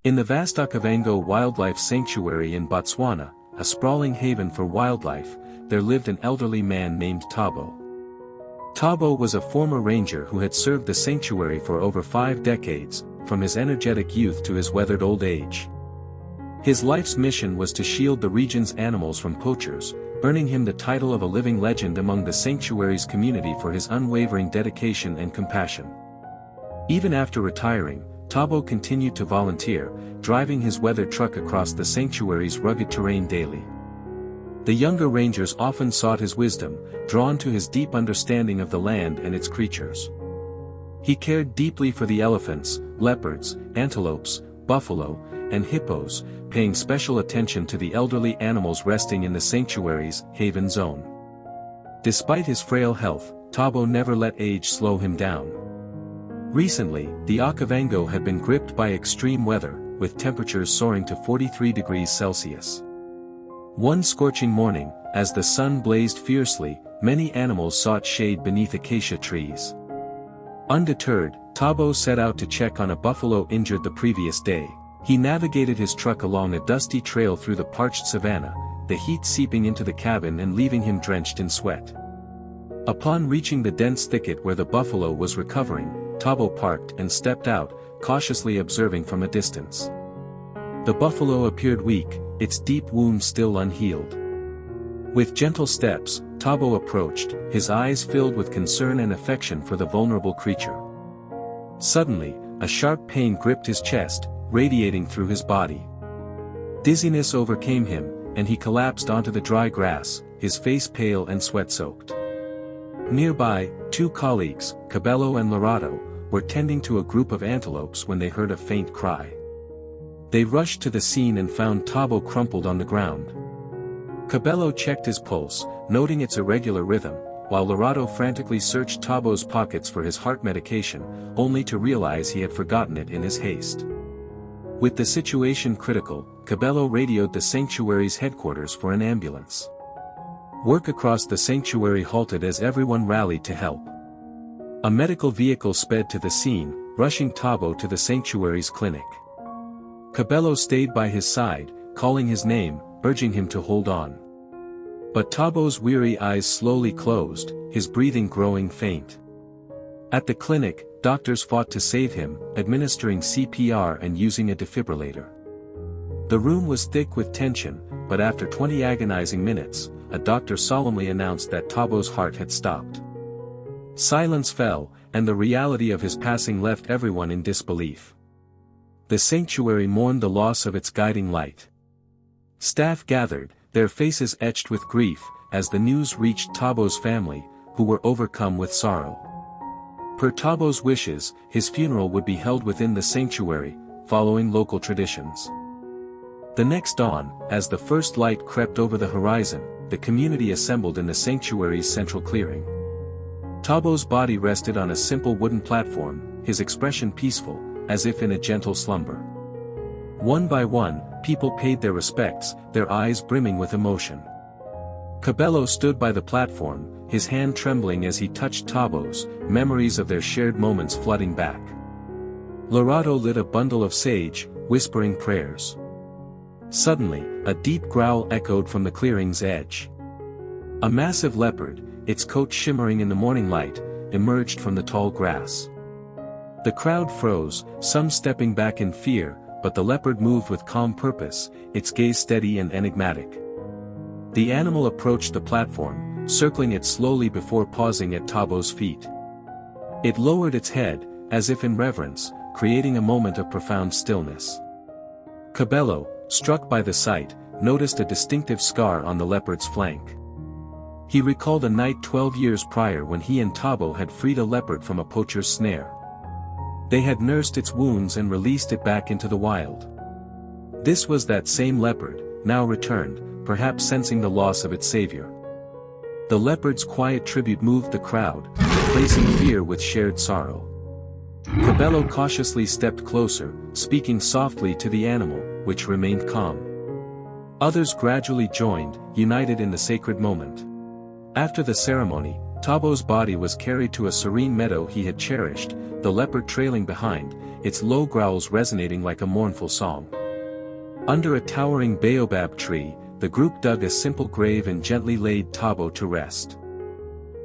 In the vast Okavango Wildlife Sanctuary in Botswana, a sprawling haven for wildlife, there lived an elderly man named Thabo. Thabo was a former ranger who had served the sanctuary for over 5 decades, from his energetic youth to his weathered old age. His life's mission was to shield the region's animals from poachers, earning him the title of a living legend among the sanctuary's community for his unwavering dedication and compassion. Even after retiring, Thabo continued to volunteer, driving his weathered truck across the sanctuary's rugged terrain daily. The younger rangers often sought his wisdom, drawn to his deep understanding of the land and its creatures. He cared deeply for the elephants, leopards, antelopes, buffalo, and hippos, paying special attention to the elderly animals resting in the sanctuary's haven zone. Despite his frail health, Thabo never let age slow him down. Recently, the Okavango had been gripped by extreme weather, with temperatures soaring to 43 degrees Celsius. One scorching morning, as the sun blazed fiercely, many animals sought shade beneath acacia trees. Undeterred, Thabo set out to check on a buffalo injured the previous day. He navigated his truck along a dusty trail through the parched savanna, the heat seeping into the cabin and leaving him drenched in sweat. Upon reaching the dense thicket where the buffalo was recovering, Thabo parked and stepped out, cautiously observing from a distance. The buffalo appeared weak, its deep wound still unhealed. With gentle steps, Thabo approached, his eyes filled with concern and affection for the vulnerable creature. Suddenly, a sharp pain gripped his chest, radiating through his body. Dizziness overcame him, and he collapsed onto the dry grass, his face pale and sweat-soaked. Nearby, 2 colleagues, Cabello and Lorato, were tending to a group of antelopes when they heard a faint cry. They rushed to the scene and found Thabo crumpled on the ground. Cabello checked his pulse, noting its irregular rhythm, while Lorato frantically searched Thabo's pockets for his heart medication, only to realize he had forgotten it in his haste. With the situation critical, Cabello radioed the sanctuary's headquarters for an ambulance. Work across the sanctuary halted as everyone rallied to help. A medical vehicle sped to the scene, rushing Thabo to the sanctuary's clinic. Cabello stayed by his side, calling his name, urging him to hold on. But Thabo's weary eyes slowly closed, his breathing growing faint. At the clinic, doctors fought to save him, administering CPR and using a defibrillator. The room was thick with tension, but after 20 agonizing minutes, a doctor solemnly announced that Thabo's heart had stopped. Silence fell, and the reality of his passing left everyone in disbelief. The sanctuary mourned the loss of its guiding light. Staff gathered, their faces etched with grief, as the news reached Thabo's family, who were overcome with sorrow. Per Thabo's wishes, his funeral would be held within the sanctuary, following local traditions. The next dawn, as the first light crept over the horizon, the community assembled in the sanctuary's central clearing. Thabo's body rested on a simple wooden platform, his expression peaceful, as if in a gentle slumber. One by one, people paid their respects, their eyes brimming with emotion. Cabello stood by the platform, his hand trembling as he touched Thabo's, memories of their shared moments flooding back. Lorato lit a bundle of sage, whispering prayers. Suddenly, a deep growl echoed from the clearing's edge. A massive leopard, its coat shimmering in the morning light, emerged from the tall grass. The crowd froze, some stepping back in fear, but the leopard moved with calm purpose, its gaze steady and enigmatic. The animal approached the platform, circling it slowly before pausing at Thabo's feet. It lowered its head, as if in reverence, creating a moment of profound stillness. Cabello, struck by the sight, noticed a distinctive scar on the leopard's flank. He recalled a night 12 years prior when he and Thabo had freed a leopard from a poacher's snare. They had nursed its wounds and released it back into the wild. This was that same leopard, now returned, perhaps sensing the loss of its savior. The leopard's quiet tribute moved the crowd, replacing fear with shared sorrow. Cabello cautiously stepped closer, speaking softly to the animal, which remained calm. Others gradually joined, united in the sacred moment. After the ceremony, Thabo's body was carried to a serene meadow he had cherished, the leopard trailing behind, its low growls resonating like a mournful song. Under a towering baobab tree, the group dug a simple grave and gently laid Tabo to rest.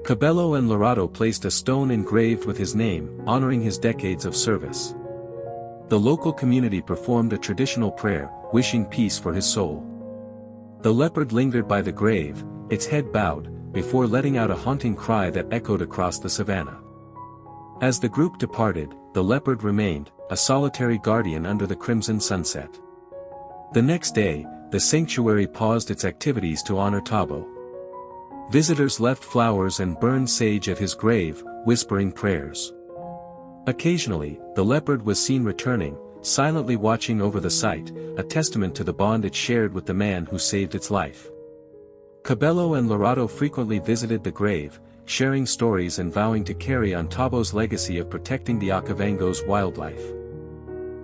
Cabello and Laurado placed a stone engraved with his name, honoring his decades of service. The local community performed a traditional prayer, wishing peace for his soul. The leopard lingered by the grave, its head bowed, before letting out a haunting cry that echoed across the savannah. As the group departed, the leopard remained, a solitary guardian under the crimson sunset. The next day, the sanctuary paused its activities to honor Tabo. Visitors left flowers and burned sage at his grave, whispering prayers. Occasionally, the leopard was seen returning, silently watching over the site, a testament to the bond it shared with the man who saved its life. Cabello and Laurado frequently visited the grave, sharing stories and vowing to carry on Tabo's legacy of protecting the Okavango's wildlife.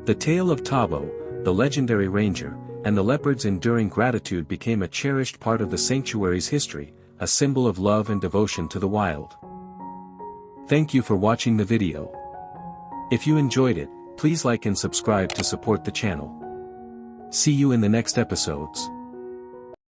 The tale of Tabo, the legendary ranger, and the leopard's enduring gratitude became a cherished part of the sanctuary's history, a symbol of love and devotion to the wild. Thank you for watching the video. If you enjoyed it, please like and subscribe to support the channel. See you in the next episodes.